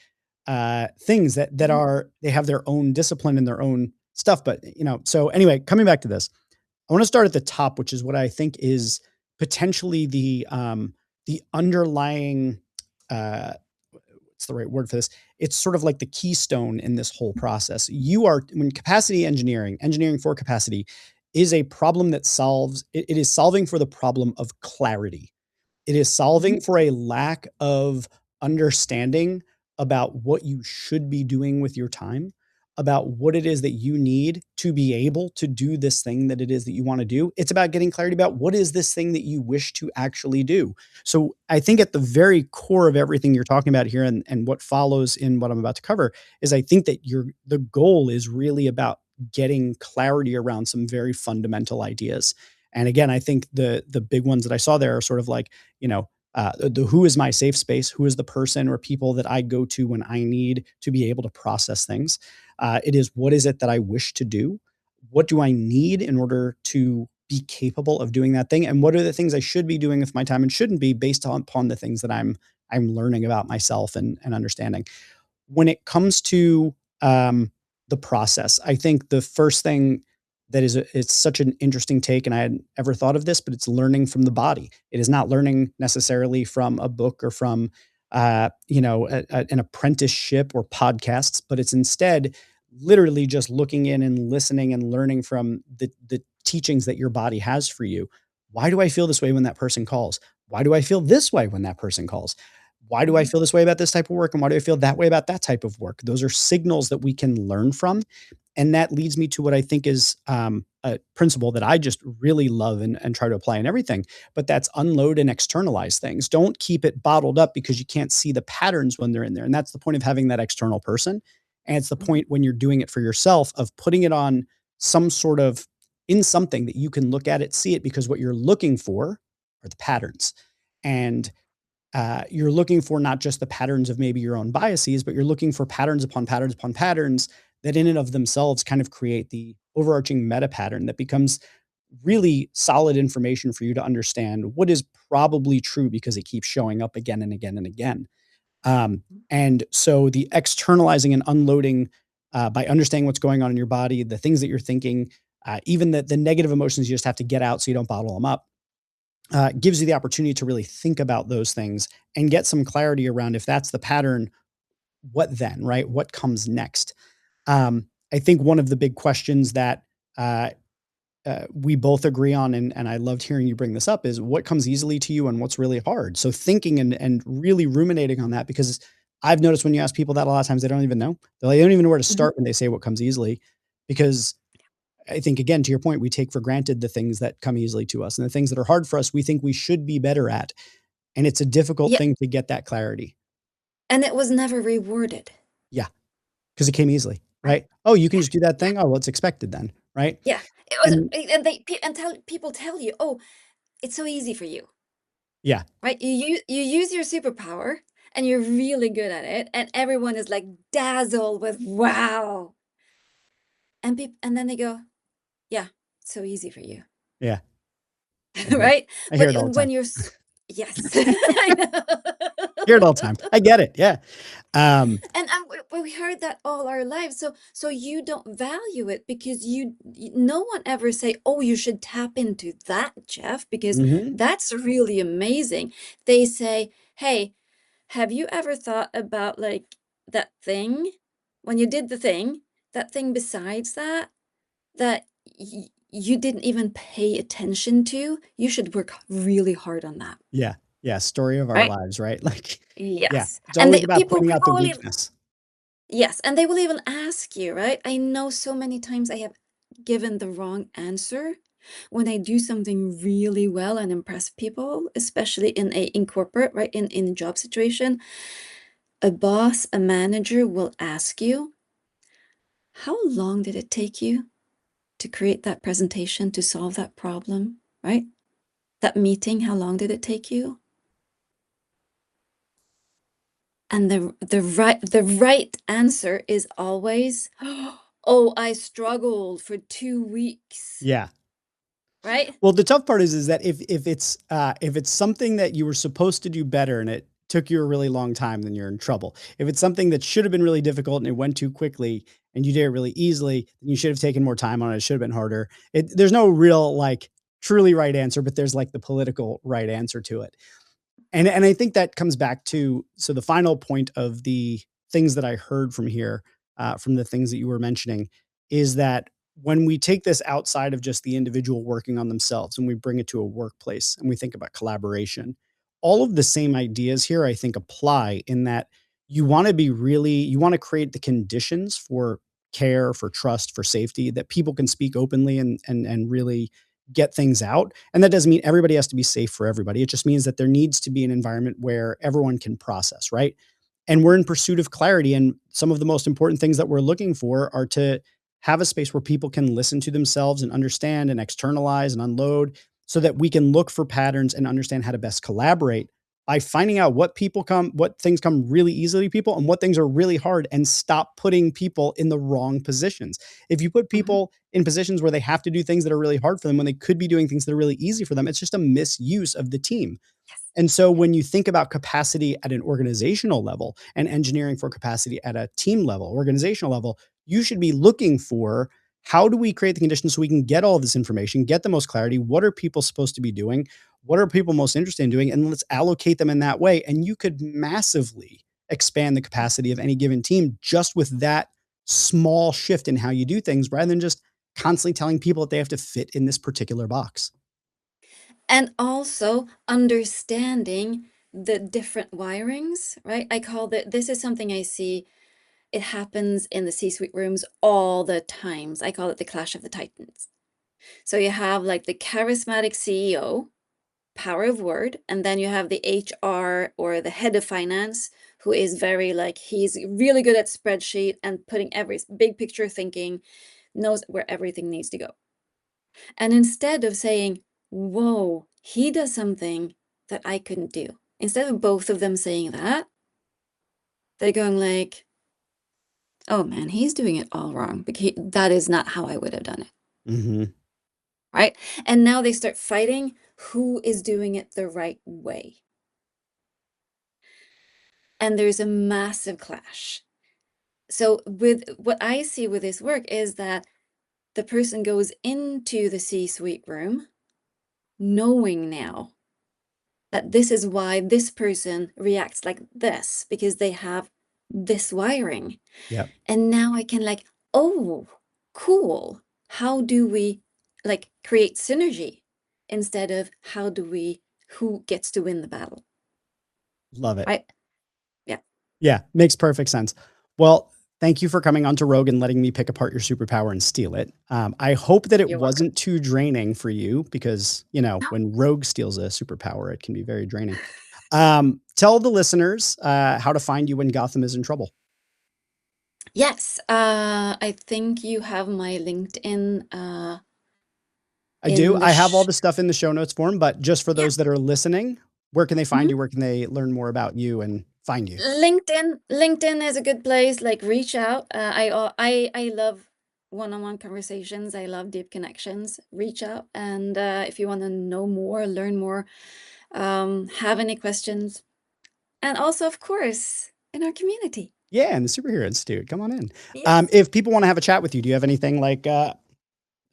things that Mhm. are they have their own discipline and their own stuff. But so anyway, coming back to this, I want to start at the top, which is what I think is potentially the underlying uh, what's the right word for this? It's sort of like the keystone in this whole process. You are when capacity engineering for capacity is a problem that it is solving for the problem of clarity. It is Mhm. solving for a lack of understanding about what you should be doing with your time, about what it is that you need to be able to do this thing that it is that you want to do. It's about getting clarity about what is this thing that you wish to actually do. So I think at the very core of everything you're talking about here, and what follows in what I'm about to cover, is I think that the goal is really about getting clarity around some very fundamental ideas. And again, I think the big ones that I saw there are sort of like, the who is my safe space, who is the person or people that I go to when I need to be able to process things. It is, what is it that I wish to do? What do I need in order to be capable of doing that thing? And what are the things I should be doing with my time and shouldn't be, based upon the things that I'm learning about myself and understanding. When it comes to um, the process, I think the first thing it's such an interesting take, and I hadn't ever thought of this, but it's learning from the body. It is not learning necessarily from a book or from an apprenticeship or podcasts, but it's instead literally just looking in and listening and learning from the teachings that your body has for you. Why do I feel this way when that person calls? Why do I feel this way when that person calls? Why do I Mhm. feel this way about this type of work? And why do I feel that way about that type of work? Those are signals that we can learn from. And that leads me to what I think is a principle that I just really love and try to apply in everything. But that's unload and externalize things. Don't keep it bottled up because you can't see the patterns when they're in there. And that's the point of having that external person. And it's the Mhm. point when you're doing it for yourself of putting it on some sort of in something that you can look at it, see it, because what you're looking for are the patterns. And you're looking for not just the patterns of maybe your own biases, but you're looking for patterns upon patterns upon patterns that in and of themselves kind of create the overarching meta pattern that becomes really solid information for you to understand what is probably true because it keeps showing up again and again and again. And so the externalizing and unloading by understanding what's going on in your body, the things that you're thinking, even the negative emotions, you just have to get out so you don't bottle them up, gives you the opportunity to really think about those things and get some clarity around, if that's the pattern, what then, right? What comes next? I think one of the big questions that uh, we both agree on, and I loved hearing you bring this up, is what comes easily to you and what's really hard. So thinking and really ruminating on that, because I've noticed when you ask people that, a lot of times they don't even know. They don't even know where to Mhm. start when they say what comes easily, because I think, again, to your point, we take for granted the things that come easily to us, and the things that are hard for us, we think we should be better at. And it's a difficult Yeah, thing to get that clarity. and it was never rewarded, Yeah, because it came easily, right? right? Oh, you can Yeah, just do that yeah, thing. Oh, well, it's expected then, right? yeah. It was, And and people tell you, oh, it's so easy for you, yeah, right? You use your superpower, and you're really good at it, and everyone is like dazzled with wow, and then they go, yeah, it's so easy for you. yeah, Right? I hear But it all the time. when yes, I Hear it all the know. time. I get it. Yeah. Um, And we heard that all our lives. So you don't value it because no one ever say, "Oh, you should tap into that, Jeff, because mhm. that's really amazing." They say, "Hey, have you ever thought about like that thing when you did the thing, that thing besides that that you didn't even pay attention to? You should work really hard on that." Yeah. Yeah. Story of our Right? lives, right? Like, yeah, Yes. it's And always about people pointing out the will even, weakness. yes, and they will even ask you, right? I know so many times I have given the wrong answer when I do something really well and impress people, especially in corporate, right? In a job situation, a boss, a manager will ask you, how long did it take you to create that presentation to solve that problem, right? That meeting, how long did it take you? And the right answer is always, oh, I struggled for 2 weeks, Yeah. right? Well, the tough part is that if it's something that you were supposed to do better and it took you a really long time, then you're in trouble. If it's something that should have been really difficult and it went too quickly and you did it really easily, then you should have taken more time on it. It should have been harder. There's no real like truly right answer, but there's like the political right answer to it. And I think that comes back to, so the final point of the things that I heard from here, from the things that you were mentioning, is that when we take this outside of just the individual working on themselves and we bring it to a workplace and we think about collaboration, all of the same ideas here I think apply, in that you want to create the conditions for care, for trust, for safety, that people can speak openly and really get things out. And that doesn't mean everybody has to be safe for everybody. It just means that there needs to be an environment where everyone can process, right? And we're in pursuit of clarity. And some of the most important things that we're looking for are to have a space where people can listen to themselves and understand and externalize and unload, so that we can look for patterns and understand how to best collaborate by finding out what things come really easily to people and what things are really hard, and stop putting people in the wrong positions. If you put Mhm. people in positions where they have to do things that are really hard for them when they could be doing things that are really easy for them, it's just a misuse of the team. Yes. And so when you think about capacity at an organizational level and engineering for capacity at a team level, organizational level, you should be looking for, how do we create the conditions so we can get all this information, get the most clarity? What are people supposed to be doing? What are people most interested in doing? And let's allocate them in that way. And you could massively expand the capacity of any given team just with that small shift in how you do things, rather than just constantly telling people that they have to fit in this particular box. And also understanding the different wirings, right? I call that, this is something I see. It happens in the C-suite rooms all the times. I call it the clash of the titans. So you have like the charismatic CEO, power of word, and then you have the HR or the head of finance, who is very like, he's really good at spreadsheet and putting every big picture thinking, knows where everything needs to go. And instead of saying, whoa, he does something that I couldn't do, instead of both of them saying that, they're going like, oh man, he's doing it all wrong, because that is not how I would have done it. Mhm. Right. And now they start fighting who is doing it the right way. And there's a massive clash. So, with what I see with this work is that the person goes into the C-suite room knowing now that this is why this person reacts like this, because they have this wiring. Yep. And now I can like, oh, cool. How do we like create synergy instead of who gets to win the battle? Love it. Right? Yeah. Yeah, makes perfect sense. Well, Thank you for coming onto Rogue and letting me pick apart your superpower and steal it. I hope that it You're welcome. wasn't too draining for you because, you know, No. when Rogue steals a superpower, it can be very draining. Tell the listeners how to find you when Gotham is in trouble. Yes, I think you have my LinkedIn I do. in the I have all the stuff in the show notes form, but just for yeah. those that are listening, where can they find Mhm. you? Where can they learn more about you and find you? LinkedIn is a good place. Like reach out. I love one-on-one conversations. I love deep connections. Reach out, and if you want to know more, learn more, have any questions, and also, of course, in our community. Yeah, and the Superhero Institute. Come on in. Yes, If people want to have a chat with you, do you have anything like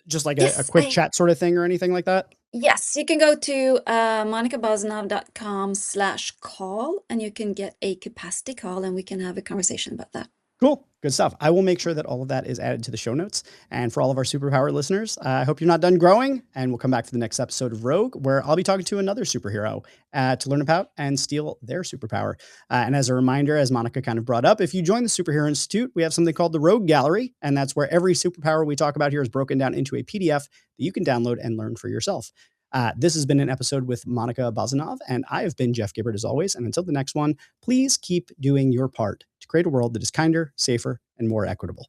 just like a yes, quick chat sort of thing or anything like that? yes. You can go to monicabozinov.com/call, and you can get a capacity call, and we can have a conversation about that. Cool. Good stuff. I will make sure that all of that is added to the show notes. And for all of our superpower listeners, I hope you're not done growing. And we'll come back for the next episode of Rogue, where I'll be talking to another superhero to learn about and steal their superpower. And as a reminder, as Monica kind of brought up, if you join the Superhero Institute, we have something called the Rogue Gallery. And that's where every superpower we talk about here is broken down into a PDF that you can download and learn for yourself. This has been an episode with Monica Bozinov, and I have been Jeff Gibbard as always. And until the next one, please keep doing your part to create a world that is kinder, safer, and more equitable.